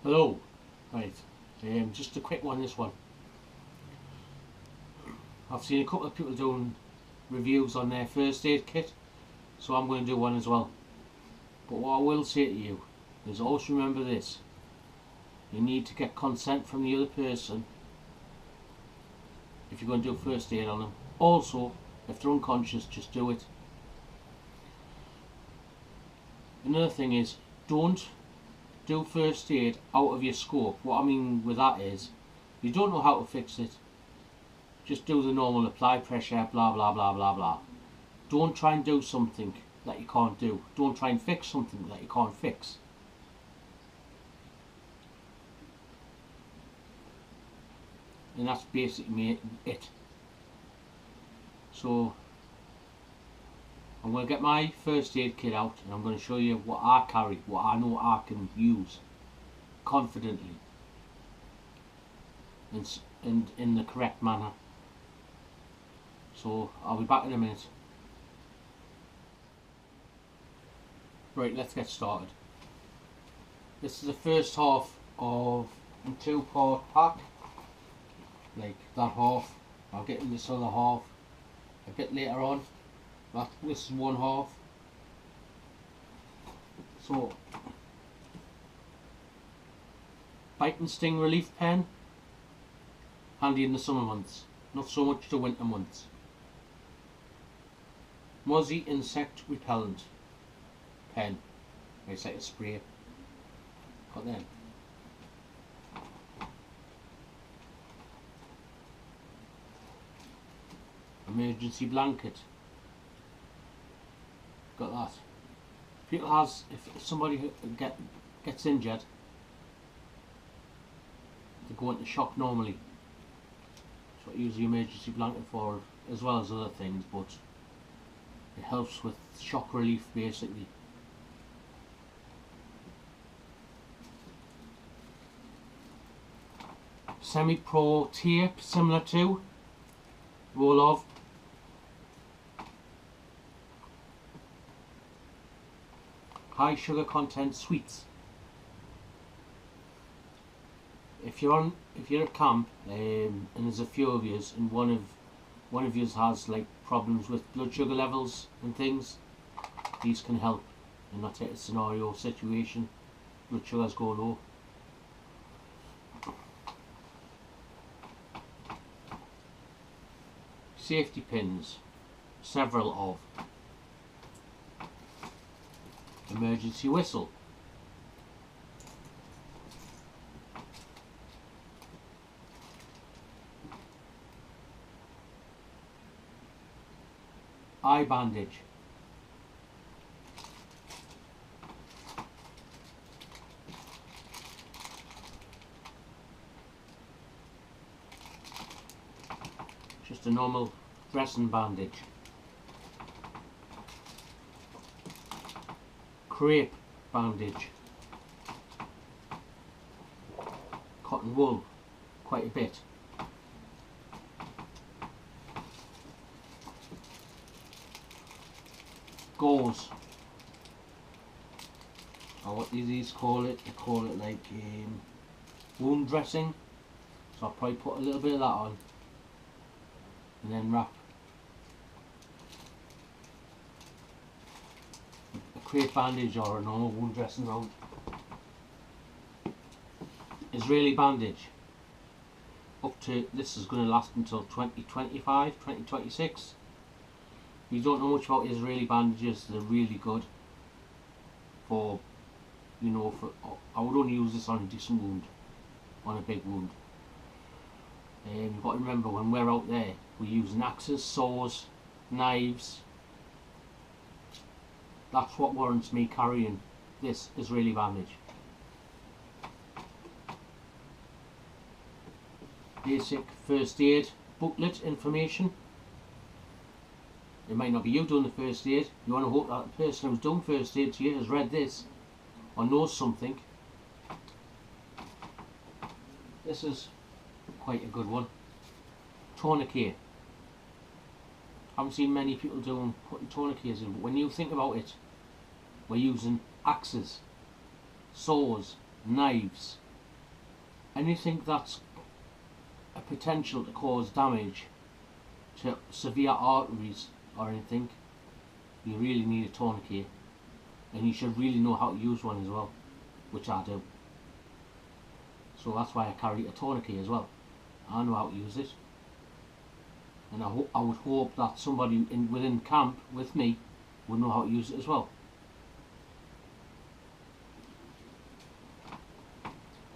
Hello. Right. Just a quick one, this one. I've seen a couple of people doing reviews on their first aid kit, so I'm going to do one as well. But what I will say to you is always remember this. You need to get consent from the other person if you're going to do first aid on them. Also, if they're unconscious, just do it. Another thing is, don't do first aid out of your scope. What I mean with that is, you don't know how to fix it, just do the normal apply pressure, blah blah blah blah blah. Don't try and do something that you can't do. Don't try and fix something that you can't fix. And that's basically it. So I'm going to get my first aid kit out and I'm going to show you what I carry, what I know I can use confidently and in the correct manner. So I'll be back in a minute. Right, let's get started. This is the first half of a 2-part pack. Like that half, I'll get in this other half a bit later on. This is one half. So, bite and sting relief pen, handy in the summer months, not so much the winter months. Mozzie insect repellent pen, it's like a spray. Got them. Emergency blanket. Got that. People has, if somebody gets injured, they go into shock normally. That's what I use the emergency blanket for, as well as other things, but it helps with shock relief basically. Semi-pro tape, similar to roll of. High sugar content sweets. If you're at camp and there's a few of yous and one of yous has like problems with blood sugar levels and things, these can help in that type of scenario situation. Blood sugars go low. Safety pins, several of. Emergency whistle. Eye bandage. Just a normal dressing bandage. Crepe bandage. Cotton wool, quite a bit. Gauze, or what these call it, they call it like wound dressing, so I'll probably put a little bit of that on and then wrap a crepe bandage or a normal wound dressing round. Israeli bandage, up to, this is going to last until 2025, 2026. If you don't know much about Israeli bandages, they're really good for, you know, for, I would only use this on a decent wound, on a big wound. You've got to remember, when we're out there, we're using axes, saws, knives. That's what warrants me carrying this Israeli bandage. Basic first aid booklet information. It might not be you doing the first aid. You want to hope that the person who's doing first aid to you has read this or knows something. This is quite a good one. Tourniquet. I haven't seen many people putting tourniquets in, but when you think about it, we're using axes, saws, knives, anything that's a potential to cause damage to severe arteries or anything, you really need a tourniquet, and you should really know how to use one as well, which I do. So that's why I carry a tourniquet as well. I know how to use it, and I would hope that somebody within camp with me would know how to use it as well.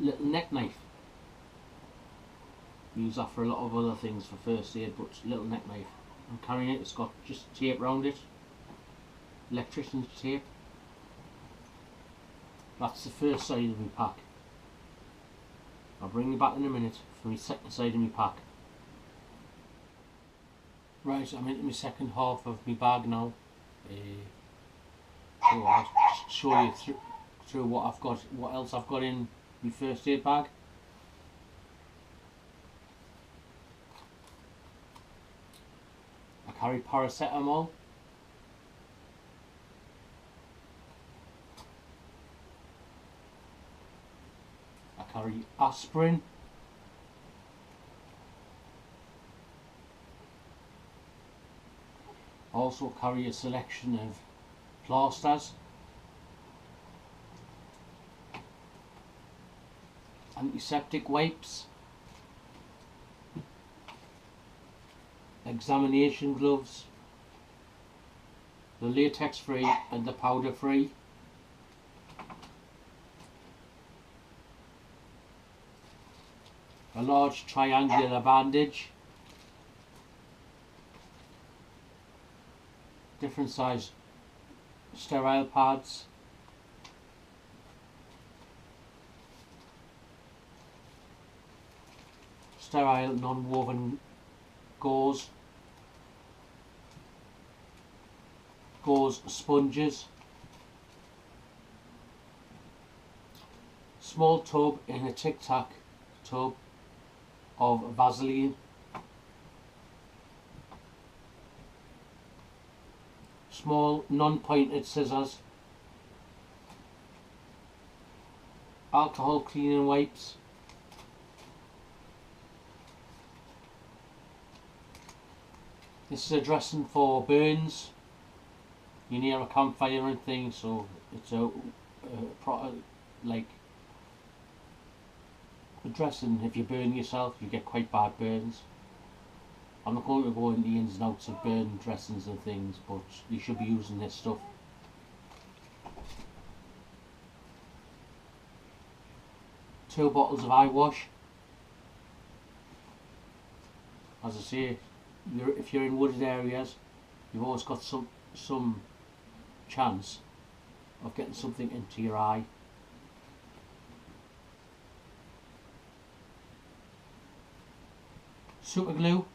Little neck knife. Use that for a lot of other things for first aid, but little neck knife. I'm carrying it. It's got just tape around it, electrician's tape. That's the first side of my pack. I'll bring you back in a minute for my second side of my pack. Right, I'm into my second half of my bag now. So I'll show you through what I've got, what else I've got in my first aid bag. I carry paracetamol. I carry aspirin. I also carry a selection of plasters, antiseptic wipes, examination gloves, the latex free and the powder free, a large triangular bandage, different size sterile pads, sterile non-woven gauze sponges, small tub in a Tic Tac tub of Vaseline, small non-pointed scissors, alcohol cleaning wipes, this is a dressing for burns. You're near a campfire and things, so it's a like a dressing. If you burn yourself, you get quite bad burns. I'm not going to go into the ins and outs of burn dressings and things, but you should be using this stuff. Two bottles of eye wash. As I say, if you're in wooded areas, you've always got some chance of getting something into your eye. Super glue.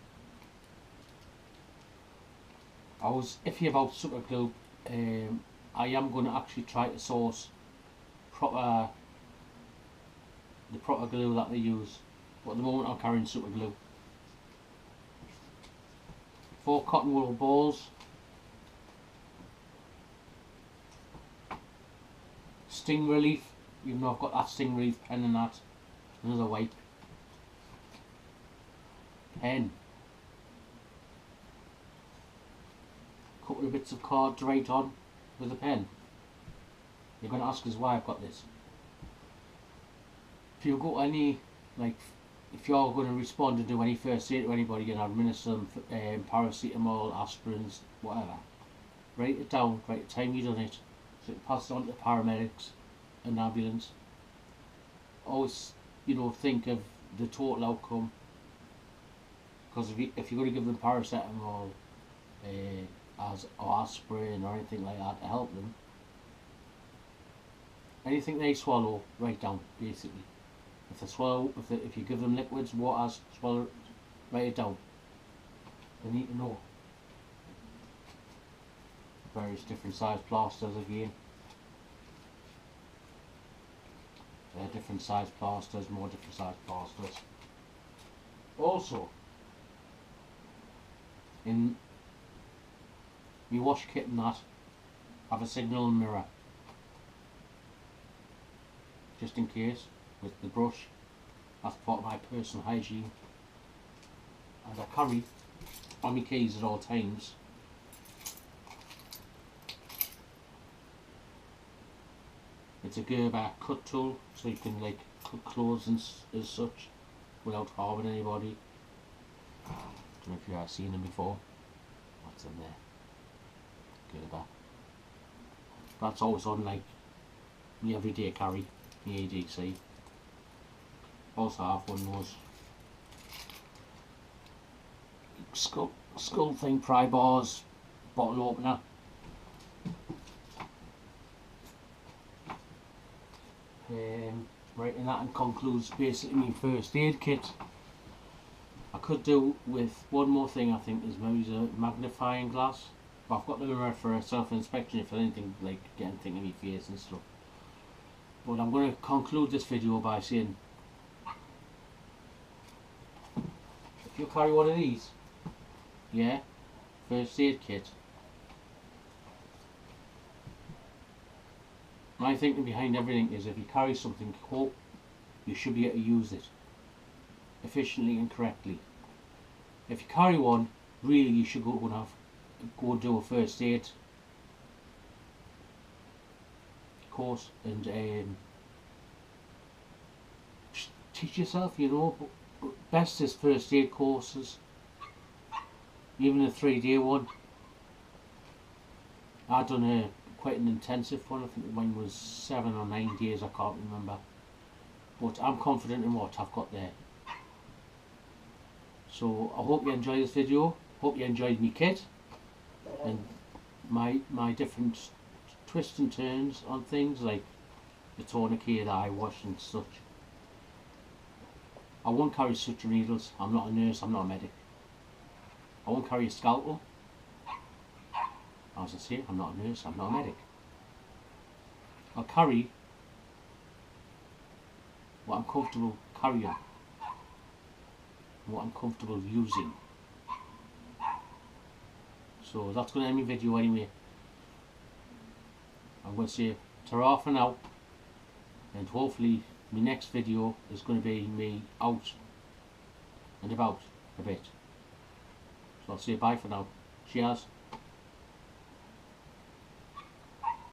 I was iffy about super glue. I am going to actually try to source the proper glue that they use, but at the moment I'm carrying super glue. 4 cotton wool balls, sting relief, even though I've got that sting relief pen and that, another wipe, pen, couple of bits of card to write on with a pen. You're going to ask us why I've got this. If you've got any, like, if you're going to respond and do any first aid to anybody, you're going to administer them paracetamol, aspirins, whatever, write it down, write the time you've done it, so you pass it on to paramedics and ambulance. Always, you know, think of the total outcome, because if you're going to give them paracetamol or aspirin or anything like that to help them, anything they swallow, write down basically. If they swallow, if you give them liquids, waters, swallow, write it down. They need to know. Various different size plasters again. Different size plasters, more different size plasters. Also, in my wash kit and that, have a signal mirror, just in case, with the brush. That's part of my personal hygiene. And I carry on my keys at all times it's a Gerber cut tool, so you can like cut clothes and as such without harming anybody. Don't know if you have seen them before. What's in there? Gerber. That's always on like my everyday carry, my ADC. Also have one of those skull thing, pry bars, bottle opener. Right, and that concludes basically my first aid kit. I could do with one more thing, I think, is maybe a magnifying glass. But I've got the mirror for self-inspection if anything, like getting things in my face and stuff. But I'm going to conclude this video by saying, if you carry one of these, yeah, first aid kit, my thinking behind everything is if you carry something, you should be able to use it efficiently and correctly. If you carry one, really you should go and do a first aid course and teach yourself, you know. But best is first aid courses, even a 3-day one. I've done quite an intensive one. I think mine was 7 or 9 days, I can't remember. But I'm confident in what I've got there. So I hope you enjoyed this video. Hope you enjoyed me kit and my different twists and turns on things like the tourniquet, the eye wash and such. I won't carry suture needles. I'm not a nurse, I'm not a medic. I won't carry a scalpel. As I say, I'm not a nurse, I'm not a medic. I'll carry what I'm comfortable carrying, what I'm comfortable using. So that's going to end my video anyway. I'm going to say ta-ra for now, and hopefully my next video is going to be me out and about a bit. So I'll say bye for now. Cheers.